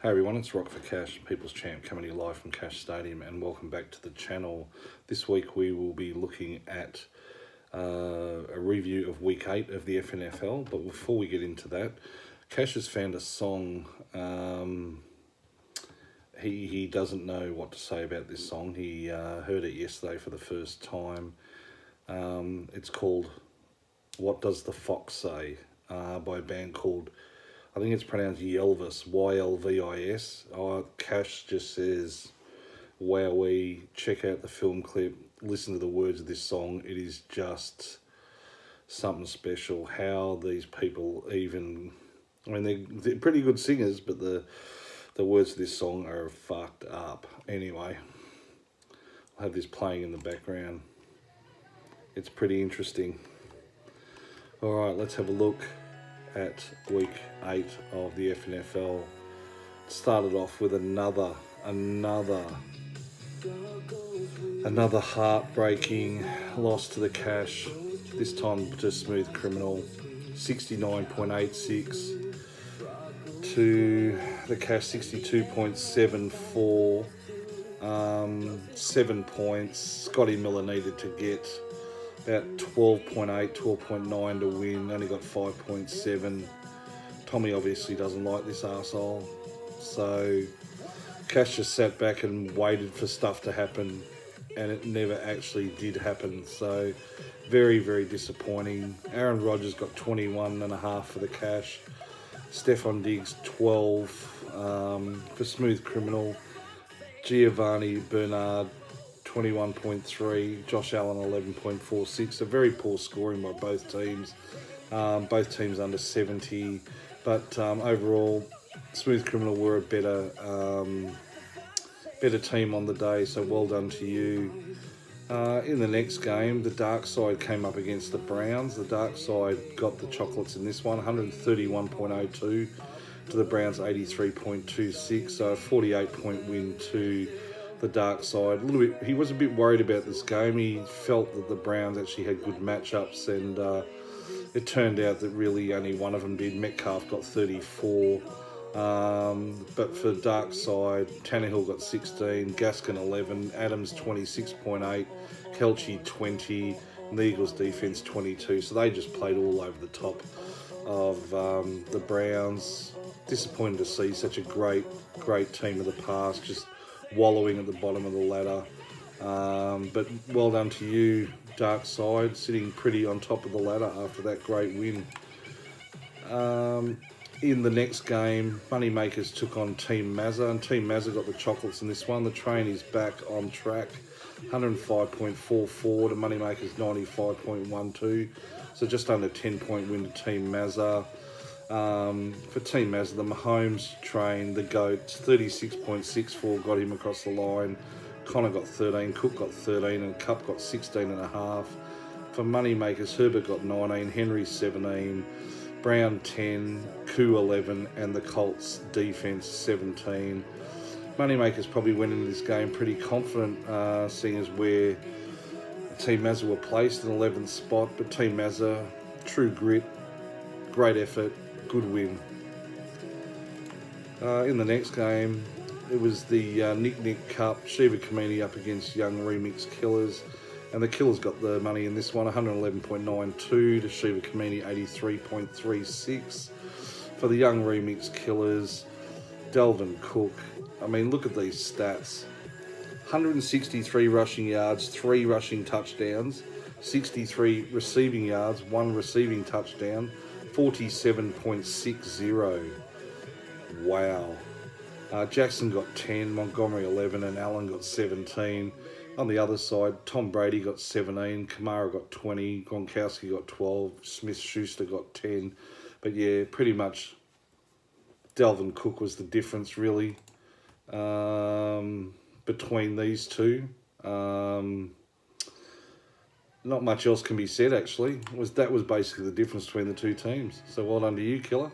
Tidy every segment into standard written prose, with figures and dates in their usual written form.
Hey everyone, it's Rock for Cash, People's Champ, coming to you live from Cash Stadium, and welcome back to the channel. This week we will be looking at a review of Week 8 of the FNFL, but before we get into that, Cash has found a song. He doesn't know what to say about this song. He heard it yesterday for the first time. It's called What Does the Fox Say, by a band called, I think it's pronounced Ylvis, Ylvis. Cash just says, wowee, check out the film clip, listen to the words of this song. It is just something special. How these people even, they're pretty good singers, but the words of this song are fucked up. Anyway, I'll have this playing in the background. It's pretty interesting. All right, let's have a look at Week 8 of the FNFL. It started off with another heartbreaking loss to the Cash, this time to Smooth Criminal, 69.86 to the Cash 62.74. 7 points. Scotty Miller needed to get about 12.8, 12.9 to win, only got 5.7. Tommy obviously doesn't like this arsehole, so Cash just sat back and waited for stuff to happen, and it never actually did happen, so very, very disappointing. Aaron Rodgers got 21.5 for the Cash, Stefan Diggs 12 for Smooth Criminal, Giovanni Bernard 21.3, Josh Allen 11.46. A very poor scoring by both teams. Both teams under 70, but overall, Smooth Criminal were a better team on the day. So well done to you. In the next game, the dark side came up against the Browns. The dark side got the chocolates in this one, 131.02 to the Browns 83.26. So a 48-point win to the dark side. A little bit. He was a bit worried about this game. He felt that the Browns actually had good matchups, and it turned out that really only one of them did. Metcalf got 34, but for the dark side, Tannehill got 16, Gaskin 11, Adams 26.8, Kelce 20, and the Eagles defense 22. So they just played all over the top of the Browns. Disappointed to see such a great team of the past just wallowing at the bottom of the ladder, but well done to you, dark side, sitting pretty on top of the ladder after that great win. In the next game, Moneymakers took on Team Mazza, and Team Mazza got the chocolates in this one. The train is back on track, 105.44 to Moneymakers 95.12, so just under 10-point win to Team Mazza. For Team Mazza, the Mahomes train, the GOAT, 36.64 got him across the line. Connor got 13, Cook got 13, and Cup got 16.5. For Moneymakers, Herbert got 19, Henry 17, Brown 10, Koo 11, and the Colts defense 17. Moneymakers probably went into this game pretty confident, seeing as where Team Mazza were placed in 11th spot, but Team Mazza, true grit, great effort, good win. In the next game, it was the Nick Cup, Shiva Kamini up against Young Remix Killers, and the Killers got the money in this one, 111.92 to Shiva Kamini 83.36. For the Young Remix Killers, Dalvin Cook, look at these stats. 163 rushing yards, 3 rushing touchdowns, 63 receiving yards, 1 receiving touchdown, 47.60. Wow. Jackson got 10, Montgomery 11, and Allen got 17. On the other side, Tom Brady got 17, Kamara got 20, Gronkowski got 12, Smith-Schuster got 10. But yeah, pretty much Dalvin Cook was the difference really between these two. Not much else can be said, actually. That was basically the difference between the two teams. So well done to you, Killer.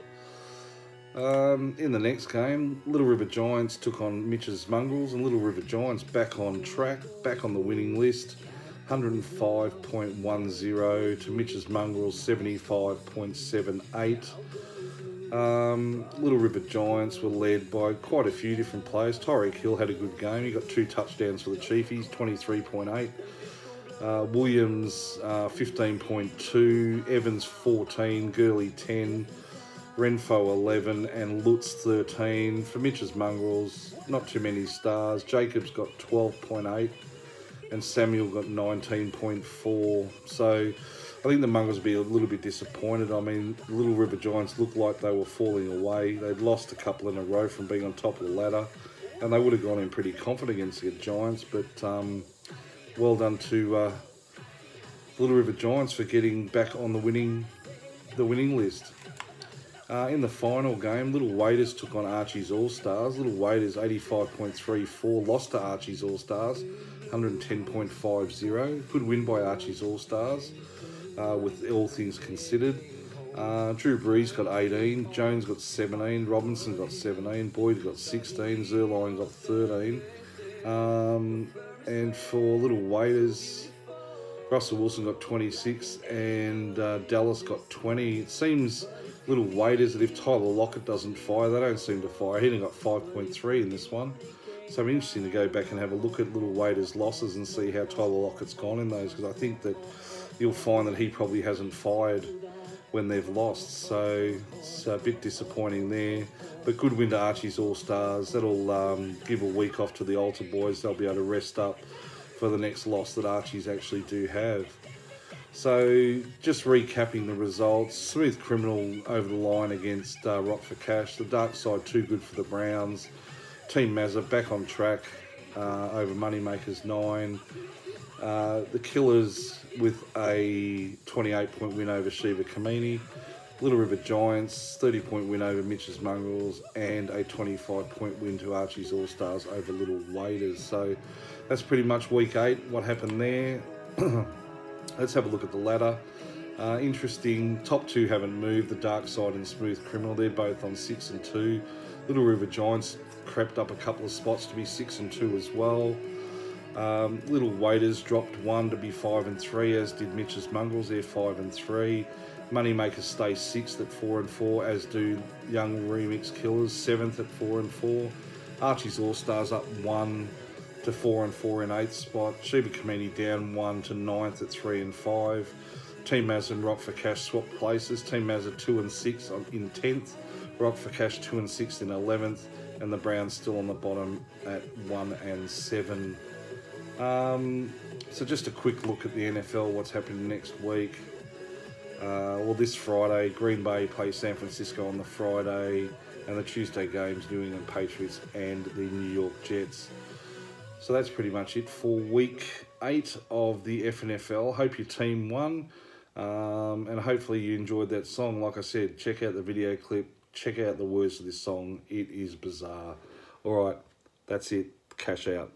In the next game, Little River Giants took on Mitch's Mongrels, and Little River Giants back on track, back on the winning list. 105.10 to Mitch's Mongrels 75.78. Little River Giants were led by quite a few different players. Tyreek Hill had a good game. He got 2 touchdowns for the Chiefies, 23.8. Williams, 15.2. Evans, 14. Gurley, 10. Renfo, 11. And Lutz, 13. For Mitch's Mongrels, not too many stars. Jacobs got 12.8. And Samuel got 19.4. So I think the Mongrels will be a little bit disappointed. I mean, Little River Giants looked like they were falling away. They'd lost a couple in a row from being on top of the ladder, and they would have gone in pretty confident against the Giants. But well done to Little River Giants for getting back on the winning list. In the final game, Little Waiters took on Archie's All-Stars. Little Waiters, 85.34, lost to Archie's All-Stars, 110.50. Good win by Archie's All-Stars, with all things considered. Drew Brees got 18, Jones got 17, Robinson got 17, Boyd got 16, Zerline got 13. And for Little Waiters, Russell Wilson got 26 and Dallas got 20. It seems Little Waiters that if Tyler Lockett doesn't fire, they don't seem to fire. He only got 5.3 in this one. So it'll be interesting to go back and have a look at Little Waiters' losses and see how Tyler Lockett's gone in those, because I think that you'll find that he probably hasn't fired when they've lost. So it's a bit disappointing there. But good win to Archie's All-Stars. That'll give a week off to the Altar boys. They'll be able to rest up for the next loss that Archies actually do have. So just recapping the results, Smooth Criminal over the line against Rock for Cash. The Dark Side too good for the Browns. Team Mazza back on track over Moneymakers 9. The Killers with a 28-point win over Shiva Kamini. Little River Giants, 30-point win over Mitch's Mongrels, and a 25-point win to Archie's All-Stars over Little Waiters. So that's pretty much week 8, what happened there. Let's have a look at the ladder. Interesting, top 2 haven't moved, the Dark Side and Smooth Criminal. They're both on 6 and 2. Little River Giants crept up a couple of spots to be 6 and 2 as well. Little Waiters dropped 1 to be 5 and 3, as did Mitch's Mongrels. They're 5 and 3. Moneymakers stay 6th at 4 and 4, as do Young Remix Killers, 7th at 4 and 4. Archie's All-Stars up 1 to 4 and 4 in 8th spot. Shiva Kamini down 1 to 9th at 3 and 5. Team Maz and Rock for Cash swapped places. Team Maz are 2 and 6 in 10th. Rock for Cash 2 and 6 in 11th. And the Browns still on the bottom at 1 and 7. So just a quick look at the NFL, what's happening next week. Well, this Friday, Green Bay play San Francisco on the Friday, and the Tuesday games, New England Patriots and the New York Jets. So that's pretty much it for week 8 of the FNFL. Hope your team won, and hopefully you enjoyed that song. Like I said, check out the video clip, check out the words of this song. It is bizarre. All right, that's it. Cash out.